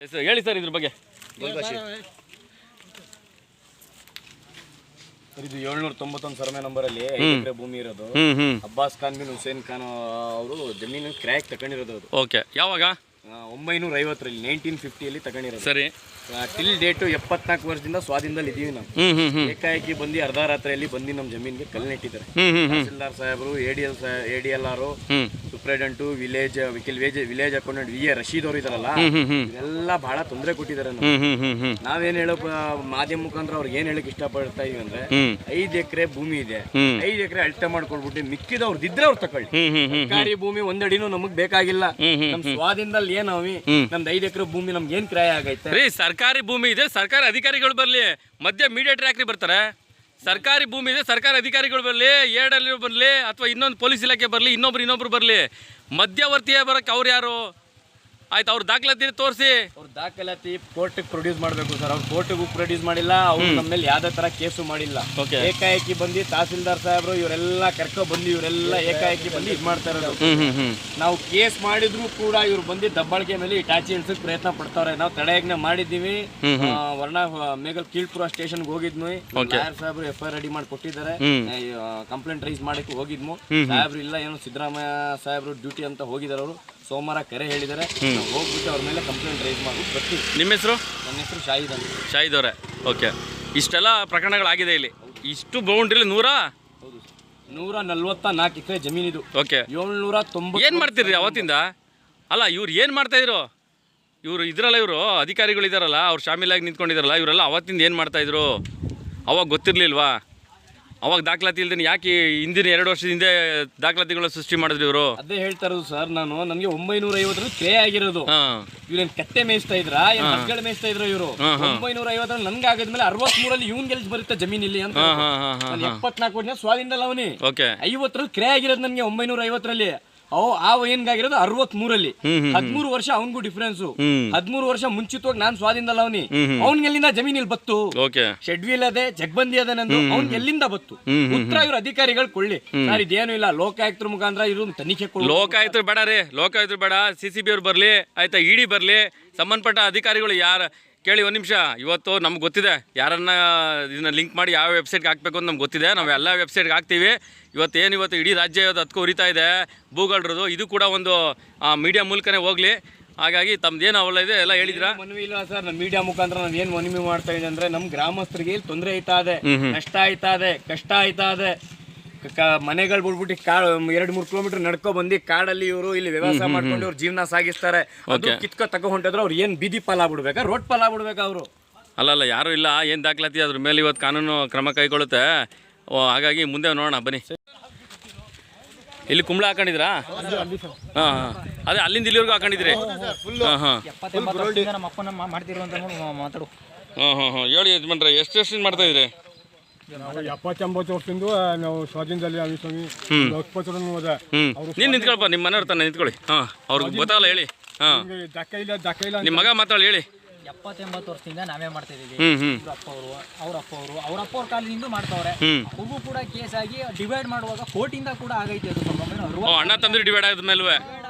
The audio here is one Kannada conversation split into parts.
ಹೇಳಿ ಸರ್ ಇದ್ರ ಬಗ್ಗೆ. ಇದು 791 ಸರ್ವೆ ನಂಬರಲ್ಲಿ 5 ಎಕರೆ ಭೂಮಿ ಇರೋದು. ಅಬ್ಬಾಸ್ ಖಾನ್ ಬಿನ್ ಹುಸೇನ್ ಖಾನ್ ಅವರು ಜಮೀನು ಕ್ರ್ಯಾಕ್ ತಗೊಂಡಿರೋದು. ಅದು ಓಕೆ. ಯಾವಾಗ? 1950ರಲ್ಲಿ 1950ಯಲ್ಲಿ ತಗೊಂಡಿರೋದು. ಸರಿ. ಟಿಲ್ ಡೇಟು 74 ವರ್ಷದಿಂದ ಸ್ವಾಧೀನದಲ್ಲಿ ಇದೀವಿ ನಾವು. ಏಕಾಏಕಿ ಬಂದು ಅರ್ಧ ರಾತ್ರಿಯಲ್ಲಿ ಬಂದು ನಮ್ಮ ಜಮೀನಿಗೆ ಕಲ್ಲು ನೆಟ್ಟಿದ್ದಾರೆ. ತಹಸೀಲ್ದಾರ್ ಸಾಹೇಬರು, ADLR, superintendent, village accountant VA Rashid ಅವರು ಇದಾರಲ್ಲ, ಇದೆಲ್ಲ ಬಹಳ ತೊಂದರೆ ಕೊಟ್ಟಿದ್ದಾರೆ. ನಾವೇನ್ ಹೇಳೋ ಮಾಧ್ಯಮ ಮುಖಾಂತರ ಅವ್ರಿಗೆ ಏನ್ ಹೇಳಕ್ ಇಷ್ಟಪಡ್ತಾ ಇದೀವಿ ಅಂದ್ರೆ, 5 ಎಕರೆ ಭೂಮಿ ಇದೆ, 5 ಎಕರೆ ಅಳತೆ ಮಾಡ್ಕೊಳ್ಬಿಟ್ಟು ಮಿಕ್ಕಿದವ್ರು ಇದ್ರೆ ಅವ್ರು ತಕೊಳ್ಳಿ. ಸರ್ಕಾರಿ ಭೂಮಿ ಒಂದಡಿನೂ ನಮಗ್ ಬೇಕಾಗಿಲ್ಲ. ನಮ್ ಸ್ವಾಧೀನದಲ್ಲಿ ಏನಾವಿ, ನಮ್ದು 5 ಎಕರೆ ಭೂಮಿ ನಮ್ಗೆ ಏನ್ ಕ್ರಯ ಆಗೈತೆ? ಸರ್ಕಾರಿ ಭೂಮಿ ಇದೆ, ಸರ್ಕಾರಿ ಅಧಿಕಾರಿಗಳು ಬರ್ಲಿ, ಮಧ್ಯ ಮೀಡಿಯೇಟರ್ ಯಾಕ್ರಿ ಬರ್ತಾರೆ? ಸರ್ಕಾರಿ ಭೂಮಿ ಇದೆ, ಸರ್ಕಾರಿ ಅಧಿಕಾರಿಗಳು ಬರಲಿ, ಏಡಲ್ಲಿ ಬರಲಿ, ಅಥವಾ ಇನ್ನೊಂದು ಪೊಲೀಸ್ ಇಲಾಖೆ ಬರಲಿ, ಇನ್ನೊಬ್ರು ಬರಲಿ, ಮಧ್ಯವರ್ತಿಯೇ ಬರೋಕ್ಕೆ ಅವ್ರು ಯಾರು? ಆಯ್ತು, ಅವ್ರ ದಾಖಲಾತಿ ತೋರಿಸಿ. ಅವ್ರ ದಾಖಲಾತಿ ಕೋರ್ಟ್ಗೆ ಪ್ರೊಡ್ಯೂಸ್ ಮಾಡಬೇಕು ಸರ್. ಅವ್ರು ಕೋರ್ಟ್ಗೂ ಪ್ರೊಡ್ಯೂಸ್ ಮಾಡಿಲ್ಲ, ಅವ್ರು ನಮ್ಮ ಮೇಲೆ ಯಾವ್ದೇ ತರ ಕೇಸು ಮಾಡಿಲ್ಲ. ಏಕಾಏಕಿ ಬಂದು ತಹಸೀಲ್ದಾರ್ ಸಾಹೇಬ್ರು ಇವರೆಲ್ಲ ಕರ್ಕೊ ಬಂದು ಇವರೆಲ್ಲ ಏಕಾಏಕಿ ಬಂದು ಇದು ಮಾಡ್ತಾ ಇರೋದು. ನಾವು ಕೇಸ್ ಮಾಡಿದ್ರು ಕೂಡ ಇವ್ರು ಬಂದು ದಬ್ಬಾಳಿಕೆ ಮೇಲೆ ಇಟಾಚಿ ಇಳಿಸಕ್ ಪ್ರಯತ್ನ ಪಡ್ತಾವ್ರೆ. ನಾವು ತಡೆಯಜ್ಞೆ ಮಾಡಿದ್ದೀವಿ. ಮೇಘಲ್ ಕೀಳ್ಪುರ ಸ್ಟೇಷನ್ಗೆ ಹೋಗಿದ್ವಿ. ಲಾಯರ್ ಸಾಹೇಬ್ರು FIR ರೆಡಿ ಮಾಡಿ ಕೊಟ್ಟಿದ್ದಾರೆ. ಕಂಪ್ಲೇಂಟ್ ರೈಸ್ ಮಾಡಕ್ಕೆ ಹೋಗಿದ್ವು. ಸಾಹೇಬ್ರು ಇಲ್ಲ, ಏನು ಸಿದ್ದರಾಮಯ್ಯ ಸಾಹೇಬ್ರು ಡ್ಯೂಟಿ ಅಂತ ಹೋಗಿದ್ದಾರೆ. ಅವರು ಸೋಮವಾರ ಕರೆ ಹೇಳಿದ್ದಾರೆ. ಹೋಗ್ಬಿಟ್ಟು ಅವ್ರ ಮೇಲೆ ಕಂಪ್ಲೇಂಟ್ ರೈಸ್ ಮಾಡ್ಬಿಟ್ಟು ಬರ್ತೀವಿ. ನಿಮ್ಮ ಹೆಸರು? ನನ್ನ ಹೆಸರು ಶಾಹಿದ್ ಅಂತ. ಶಾಹಿದ್ ಅವರೇ. ಓಕೆ. ಇಷ್ಟೆಲ್ಲ ಪ್ರಕರಣಗಳಾಗಿದೆ ಇಲ್ಲಿ. ಇಷ್ಟು ಬೌಂಡ್ರಿ 144 ಎಕರೆ ಜಮೀನಿದು. ಓಕೆ. 790. ಏನು ಮಾಡ್ತೀರಿ ಅವತ್ತಿಂದ? ಅಲ್ಲ, ಇವ್ರು ಏನು ಮಾಡ್ತಾಯಿದ್ರು? ಇವರು ಇದ್ರಲ್ಲ, ಇವರು ಅಧಿಕಾರಿಗಳು ಇದ್ದಾರಲ್ಲ, ಅವ್ರು ಶಾಮೀಲಾಗಿ ನಿಂತ್ಕೊಂಡಿದ್ದಾರಲ್ಲ, ಇವರೆಲ್ಲ ಅವತ್ತಿಂದ ಏನು ಮಾಡ್ತಾಯಿದ್ರು? ಅವಾಗ ಗೊತ್ತಿರಲಿಲ್ವಾ? ಅವಾಗ ದಾಖಲಾತಿ ಇಲ್ದೇನೆ ಯಾಕೆ ಹಿಂದಿನ 2 ವರ್ಷದ ಹಿಂದೆ ದಾಖಲಾತಿಗಳ ಸೃಷ್ಟಿ ಮಾಡಿದ್ರು ಇವರು? ಅದೇ ಹೇಳ್ತಾ ಇರೋದು ಸರ್. ನನಗೆ 950 ಕ್ರೇ ಆಗಿರೋದು. ಇವ್ರೇನ್ ಕತ್ತೆ ಮೇಯಿಸ್ತಾ ಇದ್ರ, ಹಗ್ಗಳ ಮೇಯಿಸ್ತಾ ಇದ್ರು ಇವರು. 950 ನನ್ಗೆ ಆಗಿದ್ಮೇಲೆ 63ರಲ್ಲಿ ಇವ್ನ್ ಗೆಲ್ಸ್ ಬರುತ್ತೆ ಜಮೀನ್ ಇಲ್ಲಿ ಅಂತ. 74 ವರ್ಷ ಸ್ವಾಧೀನದಲ್ಲಿ ಅವನಿ. 50ರಲ್ಲಿ ಕ್ರೇ ಆಗಿರೋದು ನನ್ಗೆ 950ರಲ್ಲಿ. ಏನ್ಗಾಗಿರೋದು 63ರಲ್ಲಿ. 13 ವರ್ಷ ಅವನ್ಗೂ ಡಿಫ್ರೆನ್ಸ್. 13 ವರ್ಷ ಮುಂಚಿತವಾಗಿ ನಾನ್ ಸ್ವಾಧೀನದಲ್ಲಿ ಅವನಿ. ಅವ್ನಿಗೆ ಎಲ್ಲಿಂದ ಜಮೀನ್ ಇಲ್ಲಿ ಬತ್ತು? ಶೆಡ್ಯೂಲ್ ಅದೇ, ಜಗ್ಬಂದಿ ಅದೇ ನಂದು. ಅವ್ನಿಗೆ ಎಲ್ಲಿಂದ ಬತ್ತು? ಉತ್ತರ ಇವ್ರ ಅಧಿಕಾರಿಗಳು ಕೊಳ್ಳಿ. ಸರ್ ಇದೇನು ಇಲ್ಲ, ಲೋಕಾಯುಕ್ತರ ಮುಖಾಂತರ ಇವ್ರು ತನಿಖೆ ಕೊಡಿ. ಲೋಕಾಯುಕ್ತರು ಬೇಡ ರೀ, ಲೋಕಾಯುಕ್ತರು ಬೇಡ. CCB ಅವ್ರು ಬರ್ಲಿ, ಆಯ್ತಾ, ED ಬರ್ಲಿ, ಸಂಬಂಧಪಟ್ಟ ಅಧಿಕಾರಿಗಳು ಯಾರು ಕೇಳಿ. ಒಂದು ನಿಮಿಷ. ಇವತ್ತು ನಮ್ಗೆ ಗೊತ್ತಿದೆ ಯಾರನ್ನ ಇದನ್ನ ಲಿಂಕ್ ಮಾಡಿ ಯಾವ ವೆಬ್ಸೈಟ್ಗೆ ಹಾಕಬೇಕು ಅಂತ ನಮ್ಗೆ ಗೊತ್ತಿದೆ. ನಾವು ಎಲ್ಲ ವೆಬ್ಸೈಟ್ಗೆ ಹಾಕ್ತೀವಿ. ಇವತ್ತು ಇಡೀ ರಾಜ್ಯ ಅದಕ್ಕೂ ಉರಿತಾ ಇದೆ ಭೂಗಳ್ರದು. ಇದು ಕೂಡ ಒಂದು ಮೀಡಿಯಾ ಮೂಲಕನೇ ಹೋಗಲಿ. ಹಾಗಾಗಿ ತಮ್ದೇನು ಅವಲ್ಲ ಇದೆ ಎಲ್ಲ ಹೇಳಿದ್ರಾ? ಮನವಿ ಇಲ್ಲ ಸರ್. ನಮ್ಮ ಮೀಡಿಯಾ ಮುಖಾಂತರ ನಾನು ಏನು ಮನವಿ ಮಾಡ್ತಾ ಇದ್ದೀನಿ ಅಂದ್ರೆ, ನಮ್ಮ ಗ್ರಾಮಸ್ಥರಿಗೆ ತೊಂದರೆ ಆಯ್ತಾ ಇದೆ, ನಷ್ಟ ಆಯ್ತಾ ಇದೆ, ಕಷ್ಟ ಆಯ್ತಾ ಇದೆ. ಮನೆಗಳು ಬಿಡ್ಬಿಟ್ಟು 2-3 ಕಿಲೋಮೀಟರ್ ನಡ್ಕೊ ಬಂದು ಕಾಡಲ್ಲಿ ಇವರು ಇಲ್ಲಿ ವ್ಯವಸಾಯ ಮಾಡ್ಕೊಂಡು ಅವ್ರ ಜೀವನ ಸಾಗಿಸ್ತಾರೆ. ಅದು ಕಿತ್ಕೊ ತಗೋ ಹೊಂಟಿದ್ರು. ಅವ್ರು ಏನ್ ಬೀದಿ ಪಾಲಾಗ್ಬಿಡ್ಬೇಕಾ, ರೋಡ್ ಪಾಲಾಗ್ಬಿಡ್ಬೇಕಾ ಅವರು? ಅಲ್ಲ, ಯಾರು ಇಲ್ಲ. ಏನು ದಾಖಲಾತಿ ಅದ್ರ ಮೇಲೆ ಇವತ್ತು ಕಾನೂನು ಕ್ರಮ ಕೈಗೊಳ್ಳುತ್ತೆ. ಹಾಗಾಗಿ ಮುಂದೆ ನೋಡೋಣ ಬನ್ನಿ. ಇಲ್ಲಿ ಕುಂಬಳ ಹಾಕೊಂಡಿದ್ರಾ? ಹಾಂ. ಅದೇ ಅಲ್ಲಿಂದ ಇಲ್ಲಿವರೆಗೂ ಹಾಕೊಂಡಿದ್ರಿ? ಹಾಂ. ಹೇಳಿ ಯಜಮಾನ್ರೆ, ಎಷ್ಟು ವರ್ಷದಿಂದ ಮಾಡ್ತಾ ಇದ್ರಿ? 70-80 ವರ್ಷದಿಂದ ನಾವು ಸ್ವಾಧೀನದಲ್ಲಿ ನೀನು ನಿಂತ್ಕೊಳಪ್ಪ, ನಿಮ್ಮ ಮನೆಯವ್ರ ತಾನೆ ನಿಂತ್ಕೊಳ್ಳಿ. ಹಾಂ, ಅವ್ರಿಗೆ ಗೊತ್ತಾಗಲ್ಲ ಹೇಳಿ. ಹಾಂ, ನಿಮ್ಮ ಮಗ ಮಾತಾಡಿ ಹೇಳಿ. 70-80 ವರ್ಷದಿಂದ ನಾವೇ ಮಾಡ್ತಾ ಇದೀವಿ. ಅವ್ರ ಅಪ್ಪ ಅವ್ರ ಕಾಲದಿಂದ ಮಾಡ್ತಾವ್ರೆ. ಅವ್ರಿಗೂ ಕೂಡ ಕೇಸ್ ಆಗಿ ಡಿವೈಡ್ ಮಾಡುವಾಗ ಕೋರ್ಟಿಂದ ಕೂಡ ಆಗೈತೆ. ಅದು 1960 ಅಣ್ಣ ತಮ್ಮದಿರು ಡಿವೈಡ್ ಆದ್ಮೇಲೆ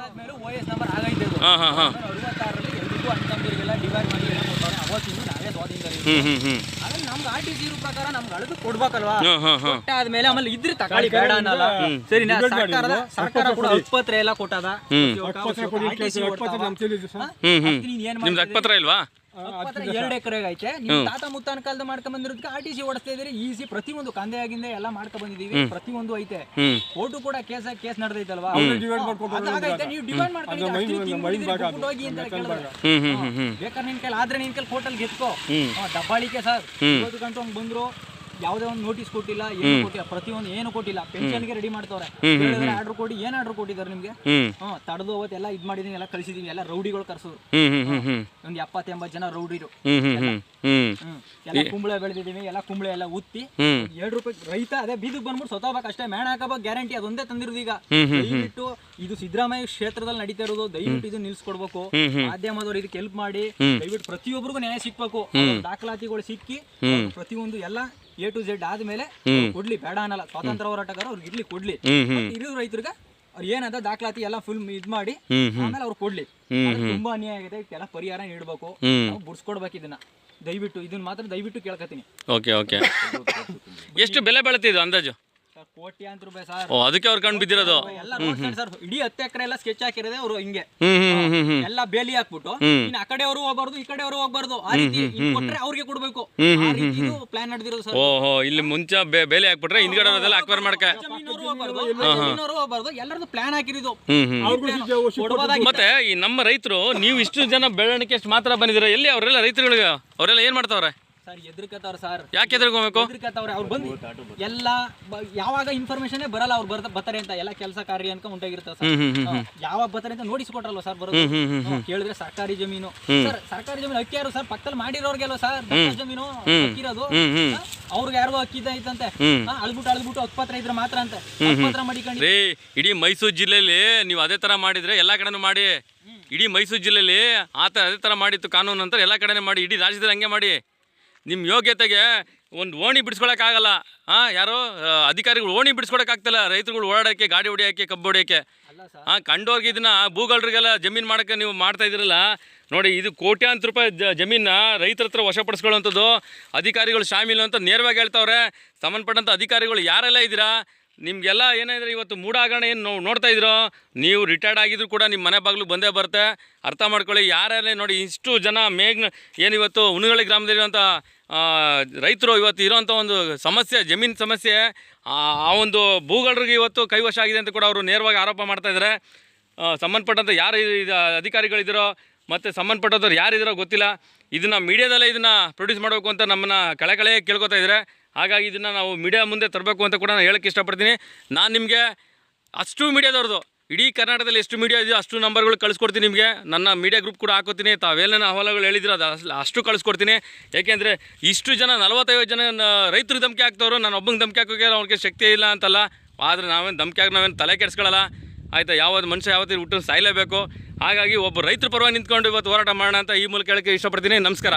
OS ನಂಬರ್ ಆಗೈತೆ. 66ರಲ್ಲಿ ಎಲ್ರಿಗೂ ಅಣ್ಣ ತಮ್ಮದಿರಿಗೆಲ್ಲ ಡಿವೈಡ್ ಮಾಡಿ ಎಲ್ಲ ಕೊಡ್ತಾರೆ. ಅವತ್ತಿಂದ ನಾವೇ ಸ್ವಾಧೀನದಲ್ಲಿ. ಆಮೇಲೆ ನಮ್ಗೆ RTC ಪ್ರಕಾರ ನಮ್ಗೆ ಅಳದು ಕೊಡ್ಬೇಕಲ್ವಾ? ಆದ್ಮೇಲೆ ಆಮೇಲೆ ಇದ್ರೆ ತಗೊಳ್ಳಿ, ಬೇಡ ಅನ್ನಲ್ಲ. ಸರಿ, ಸರ್ಕಾರ ಕೂಡ ಹಕ್ಕುಪತ್ರ ಎಲ್ಲ ಕೊಟ್ಟದ. ನಿಮ್ದು ಹಕ್ಕುಪತ್ರ ಇಲ್ವಾ? 2 ಎಕರೆಗೆ ಐತೆ. ನಿಮ್ ತಾತ ಮುತ್ತಾನ ಕಾಲದ ಮಾಡ್ಕೊಂಡ್ ಬಂದಿರೋದಕ್ಕೆ RTC ಓಡಿಸ್ತಾ ಇದೀರಿ. ಈಸಿ ಪ್ರತಿಯೊಂದು ಕಂದೆಯಾಗಿಂದ ಎಲ್ಲ ಮಾಡ್ಕೊಂಡ್ ಬಂದಿದೀವಿ. ಪ್ರತಿಯೊಂದು ಐತೆ. ಕೋರ್ಟು ಕೂಡ ಕೇಸ್ ನಡೆದೈತಲ್ವಾ? ಅದಾಗೈತೆ. ನೀವು ಡಿವೈಡ್ ಮಾಡ್ಕೊಂಡು ಹೋಗಿ ಅಂತ ಕೇಳಿದ್ರೆ, ಬೇಕಾದ್ರೆ ನಿನ್ ಕೈಲಿ ಆದ್ರೆ ನಿನ್ ಕೈಲಿ ಕೋರ್ಟಲ್ಲಿ ಗೆತ್ಕೋ. ದಬ್ಬಾಳಿಕೆ ಸರ್. ಇವತ್ತು ಬಂದ್ರು, ಯಾವುದೇ ಒಂದು ನೋಟಿಸ್ ಕೊಟ್ಟಿಲ್ಲ, ಏನು ಕೊಟ್ಟಿಲ್ಲ, ಪ್ರತಿಯೊಂದು ಏನು ಕೊಟ್ಟಿಲ್ಲ. ಪೆನ್ಷನ್ಗೆ ರೆಡಿ ಮಾಡ್ತವ್ರೆ. ಆರ್ಡರ್ ಕೊಡಿ, ಏನ್ ಆರ್ಡರ್ ಕೊಟ್ಟಿದ್ದಾರೆ ನಿಮ್ಗೆ? ತಡೆದು ಅವತ್ತೆಲ್ಲ ಇದ್ ಮಾಡಿದೀನಿ, ಎಲ್ಲ ಕಳಿಸಿದೀನಿ. ಎಲ್ಲ ರೌಡಿಗಳು ಕರ್ಸೋರು. ಒಂದು 70-80 ಜನ ರೌಡಿರು. ಎಲ್ಲ ಕುಂಬಳ ಬೆಳೆದಿದೀವಿ. ಎಲ್ಲ ಕುಂಬಳ ಎಲ್ಲ ಉತ್ತಿ ₹2 ರೈತ ಅದೇ ಬೀದಿಗೆ ಬಂದ್ಬಿಟ್ಟು ಸೊತಾಗಬೇಕು ಅಷ್ಟೇ. ಮ್ಯಾಣ ಹಾಕಬೇಕು ಗ್ಯಾರಂಟಿ. ಅದೊಂದೇ ತಂದಿರೋದು. ಈಗ ದಯವಿಟ್ಟು ಇದು ಸಿದ್ದರಾಮಯ್ಯ ಕ್ಷೇತ್ರದಲ್ಲಿ ನಡೀತಾ ಇರೋದು. ದಯವಿಟ್ಟು ಇದು ನಿಲ್ಸ್ಕೊಡ್ಬೇಕು. ಮಾಧ್ಯಮದವ್ರು ಇದಕ್ಕೆ ಹೆಲ್ಪ್ ಮಾಡಿ. ದಯವಿಟ್ಟು ಪ್ರತಿಯೊಬ್ಬರಿಗೂ ನ್ಯಾಯ ಸಿಕ್ಬೇಕು. ದಾಖಲಾತಿಗಳು ಸಿಕ್ಕಿ ಪ್ರತಿಯೊಂದು ಎಲ್ಲ A to Z ಆದ್ಮೇಲೆ ಕೊಡ್ಲಿ, ಬೇಡ ಅನ್ನಲ್ಲ. ಸ್ವಾತಂತ್ರ್ಯ ಹೋರಾಟಗಾರ ಅವ್ರಿಗೆ ಇರ್ಲಿ, ಕೊಡ್ಲಿ. ಇರೋ ರೈತರಿಗೆ ಅವ್ರು ಏನದ ದಾಖಲಾತಿ ಎಲ್ಲ ಫುಲ್ ಇದ್ ಮಾಡಿ ಆಮೇಲೆ ಅವ್ರು ಕೊಡ್ಲಿ. ತುಂಬಾ ಅನ್ಯಾಯ ಆಗಿದೆ, ಇದಕ್ಕೆಲ್ಲ ಪರಿಹಾರ ನೀಡ್ಬೇಕು, ನಾವು ಬುಡ್ಸ್ಕೊಡ್ಬೇಕು ಇದನ್ನ. ದಯವಿಟ್ಟು ಇದನ್ನ ಮಾತ್ರ ದಯವಿಟ್ಟು ಕೇಳ್ಕತೀನಿ. Okay okay. ಎಷ್ಟು ಬೆಲೆ ಬಾಳುತ್ತಿದ್ದು ಅಂದಾಜು? ಕೋಟ್ಯಾಂತರ ರೂಪಾಯಿ ಸರ್. ಓ, ಅದಕ್ಕೆ ಅವ್ರು ಕಣ್ಣು ಬಿದ್ದಿರೋದು. ಎಲ್ಲ ಸರ್ ಇಡೀ 10 ಎಕರೆ ಎಲ್ಲ ಸ್ಕೆಚ್ ಹಾಕಿರೋದೇ ಅವರು ಹಿಂಗೆ ಎಲ್ಲ ಬೇಲಿ ಹಾಕ್ಬಿಟ್ಟು ಇನ್ನು ಆ ಕಡೆಯವರು ಹೋಗ್ಬಾರ್ದು ಈ ಕಡೆಯವರು ಹೋಗ್ಬಾರ್ದು, ಆ ರೀತಿ ಕೊಟ್ರೆ ಅವ್ರಿಗೆ ಕೊಡ್ಬೇಕು, ಆ ರೀತಿ ಪ್ಲಾನ್ ನಡೆದಿರೋದು ಸರ್. ಓಹೋ, ಇಲ್ಲಿ ಮುಂಚೆ ಬೇಲಿ ಹಾಕ್ಬಿಟ್ರೆ ಹಿಂದ್ಗಡೆ ಅಕ್ವೈರ್ ಮಾಡ್ಕ ಜಮೀನವರು ಹೋಗ್ಬಾರ್ದು, ಎಲ್ಲರದು ಪ್ಲಾನ್ ಹಾಕಿರೋದು. ಮತ್ತೆ ಈ ನಮ್ಮ ರೈತರು, ನೀವು ಇಷ್ಟು ಜನ ಬೆಳವಣಿಗೆ ಎಷ್ಟು ಮಾತ್ರ ಬಂದಿದ್ದೀರಾ, ಎಲ್ಲಿ ಅವರೆಲ್ಲ ರೈತರುಗಳಿಗೆ ಅವರೆಲ್ಲ ಏನ್ ಮಾಡ್ತಾವ್ರೆ ಸರ್? ಎದುರ್ಕತ್ತವ್ರ ಸರ್. ಯಾಕೆ ಎದುರ್ಕೋಬೇಕು? ಎದುರ್ಕತ್ತವ್ರೆ ಅವ್ರು ಬಂದು ಎಲ್ಲ ಯಾವಾಗ ಇನ್ಫಾರ್ಮೇಶನ್ ಬರಲ್ಲ, ಅವ್ರು ಬರ್ತಾರೆ ಅಂತ ಎಲ್ಲ ಕೆಲಸ ಕಾರ್ಯ ಅನ್ಕೊಂಡ್ ಉಂಟಾಗಿರ್ತಾವ ಸರ್. ಯಾವಾಗ ಬರ್ತಾರೆ ಅಂತ ನೋಟಿಸ್ ಕೊಟ್ರಲ್ವ ಸರ್ ಬರೋದು? ಕೇಳಿದ್ರೆ ಸರ್ಕಾರಿ ಜಮೀನು ಸರ್, ಸರ್ಕಾರಿ ಜಮೀನು ಅಕ್ಕಿ ಯಾರು ಸರ್? ಪಕ್ಕದಲ್ಲಿ ಮಾಡಿರೋರ್ಗೆಲ್ವ ಸರ್ ಜಮೀನು ಅಕ್ಕಿರೋದು? ಅವ್ರಿಗೆ ಯಾರಿಗೋ ಅಕ್ಕಿ ಐತಂತೆ, ಅಳ್ಬಿಟ್ಟು ಹಕ್ಪತ್ರ ಇದ್ರೆ ಮಾತ್ರ ಅಂತ ಹಕ್ಪತ್ರ ಮಾಡಿಕೊಂಡು. ಇಡೀ ಮೈಸೂರು ಜಿಲ್ಲೆಯಲ್ಲಿ ನೀವು ಅದೇ ತರ ಮಾಡಿದ್ರೆ ಎಲ್ಲಾ ಕಡೆನೂ ಮಾಡಿ. ಇಡೀ ಮೈಸೂರು ಜಿಲ್ಲೆಯಲ್ಲಿ ಅದೇ ತರ ಮಾಡಿತ್ತು ಕಾನೂನು ಅಂತ ಎಲ್ಲಾ ಕಡೆನೇ ಮಾಡಿ. ಇಡೀ ರಾಜ್ಯದಲ್ಲಿ ಹಂಗೆ ಮಾಡಿ. ನಿಮ್ಮ ಯೋಗ್ಯತೆಗೆ ಒಂದು ಓಣಿ ಬಿಡಿಸ್ಕೊಳಕ್ಕಾಗಲ್ಲ. ಯಾರೋ ಅಧಿಕಾರಿಗಳು ಓಣಿ ಬಿಡಿಸ್ಕೊಳಕ್ಕಾಗ್ತಿಲ್ಲ, ರೈತರುಗಳು ಓಡಾಡೋಕ್ಕೆ, ಗಾಡಿ ಹೊಡಿಯೋಕ್ಕೆ, ಕಬ್ಬು ಹೊಡಿಯೋಕ್ಕೆ. ಕಂಡೋರ್ಗೆ ಇದನ್ನ ಭೂಗಳರಿಗೆಲ್ಲ ಜಮೀನು ಮಾಡೋಕ್ಕೆ ನೀವು ಮಾಡ್ತಾ ಇದ್ದೀರಲ್ಲ ನೋಡಿ. ಇದು ಕೋಟ್ಯಾಂತರ ರೂಪಾಯಿ ಜಮೀನ ರೈತರ ಹತ್ರ ವಶಪಡಿಸ್ಕೊಳ್ಳುವಂಥದ್ದು. ಅಧಿಕಾರಿಗಳು ಶಾಮೀಲು ಅಂತ ನೇರವಾಗಿ ಹೇಳ್ತಾವ್ರೆ. ಸಂಬಂಧಪಟ್ಟಂಥ ಅಧಿಕಾರಿಗಳು ಯಾರೆಲ್ಲ ಇದ್ದೀರಾ, ನಿಮಗೆಲ್ಲ ಏನಾದ್ರೆ ಇವತ್ತು ಮೂಡಾಗರಣೆ ಏನು ನೋಡ್ತಾ ಇದ್ದೀರೋ, ನೀವು ರಿಟೈರ್ಡ್ ಆಗಿದ್ರು ಕೂಡ ನಿಮ್ಮ ಮನೆ ಬಾಗಿಲು ಬಂದೇ ಬರುತ್ತೆ. ಅರ್ಥ ಮಾಡ್ಕೊಳ್ಳಿ. ಯಾರೇ ನೋಡಿ, ಇಷ್ಟು ಜನ ಏನಿವತ್ತು ಉಣಗಳಿ ಗ್ರಾಮದಲ್ಲಿರುವಂಥ ರೈತರು ಇವತ್ತು ಇರೋವಂಥ ಒಂದು ಸಮಸ್ಯೆ, ಜಮೀನು ಸಮಸ್ಯೆ, ಆ ಒಂದು ಭೂಗಳರಿಗೆ ಇವತ್ತು ಕೈವಶ ಆಗಿದೆ ಅಂತ ಕೂಡ ಅವರು ನೇರವಾಗಿ ಆರೋಪ ಮಾಡ್ತಾಯಿದ್ದಾರೆ. ಸಂಬಂಧಪಟ್ಟಂಥ ಯಾರು ಅಧಿಕಾರಿಗಳಿದ್ದೀರೋ ಮತ್ತು ಸಂಬಂಧಪಟ್ಟವ್ರು ಯಾರಿದ್ದೀರೋ ಗೊತ್ತಿಲ್ಲ. ಇದನ್ನು ಮೀಡಿಯಾದಲ್ಲೇ ಇದನ್ನು ಪ್ರೊಡ್ಯೂಸ್ ಮಾಡಬೇಕು ಅಂತ ನಮ್ಮನ್ನು ಕಳೆ ಕೇಳ್ಕೊತಾ ಇದ್ದಾರೆ. ಹಾಗಾಗಿ ಇದನ್ನು ನಾವು ಮೀಡಿಯಾ ಮುಂದೆ ತರಬೇಕು ಅಂತ ಕೂಡ ನಾನು ಹೇಳೋಕ್ಕೆ ಇಷ್ಟಪಡ್ತೀನಿ. ನಾನು ನಿಮಗೆ ಅಷ್ಟು ಮೀಡಿಯಾದವ್ರದ್ದು, ಇಡೀ ಕರ್ನಾಟಕದಲ್ಲಿ ಎಷ್ಟು ಮೀಡಿಯಾ ಇದೆಯೋ ಅಷ್ಟು ನಂಬರ್ಗಳು ಕಳಿಸ್ಕೊಡ್ತೀನಿ ನಿಮಗೆ. ನನ್ನ ಮೀಡಿಯಾ ಗ್ರೂಪ್ ಕೂಡ ಹಾಕೋತೀನಿ. ತಾವೇನೇನು ಅಹವಾಲುಗಳು ಹೇಳಿದ್ರು ಅದು ಅಷ್ಟು ಕಳಿಸ್ಕೊಡ್ತೀನಿ. ಯಾಕೆಂದರೆ ಇಷ್ಟು ಜನ 45 ಜನ ರೈತರಿಗೆ ಧಮಕಿ ಹಾಕ್ತವ್ರು. ನಾನು ಒಬ್ಬಂಗೆ ಧಮಕಿ ಹಾಕೋಕ್ಕೆ ಅವ್ರಿಗೆ ಶಕ್ತಿ ಇಲ್ಲ ಅಂತಲ್ಲ, ಆದರೆ ನಾವೇನು ಧಮಕಿ ಹಾಕಿ ನಾವೇನು ತಲೆ ಕೆಡಿಸ್ಕೊಳ್ಳಲ್ಲ. ಆಯಿತಾ? ಯಾವ್ದು ಮನುಷ್ಯ ಯಾವತ್ತೂ ಹುಟ್ಟು ಸಾಯಲೇಬೇಕು. ಹಾಗಾಗಿ ಒಬ್ಬ ರೈತರ ಪರವಾಗಿ ನಿಂತ್ಕೊಂಡು ಇವತ್ತು ಹೋರಾಟ ಮಾಡೋಣ ಅಂತ ಈ ಮೂಲಕ ಹೇಳೋಕ್ಕೆ ಇಷ್ಟಪಡ್ತೀನಿ. ನಮಸ್ಕಾರ.